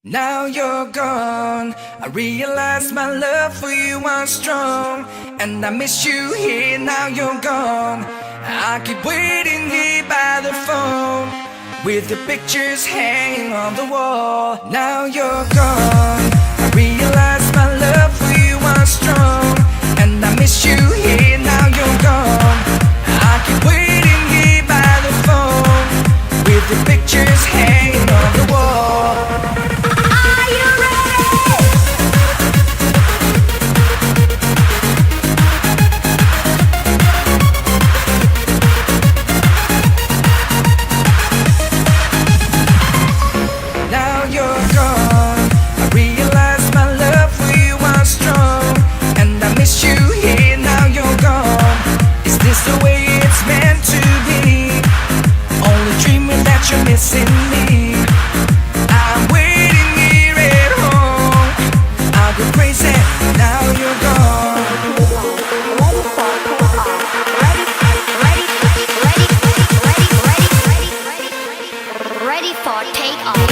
Now you're gone, I realize my love for you was strong, and I miss you here. Now you're gone, I keep waiting here by the phone, with the pictures hanging on the wall. Now you're gone, I realize my love for you was strong, and I miss you here. Now you're gone, I keep waiting here by the phone, with the pictures hanging on the wall. You're missing me. I'm waiting here at home. I'll go crazy. Now you're gone. Ready for takeoff.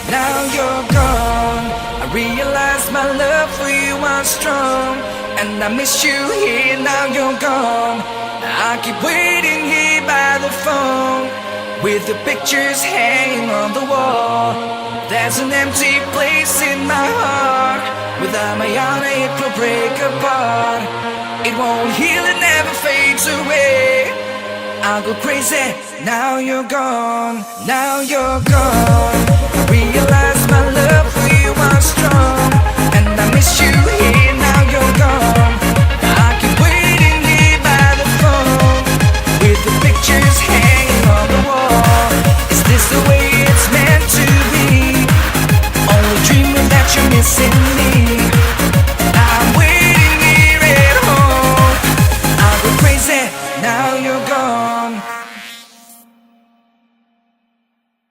Now you're gone, I realize my love for you was strong, and I miss you here. Now you're gone, I keep waiting here by the phone, with the pictures hanging on the wall. There's an empty place in my heart. Without my honor it will break apart. It won't heal, it never fades away. I'll go crazy. Now you're gone, now you're gone.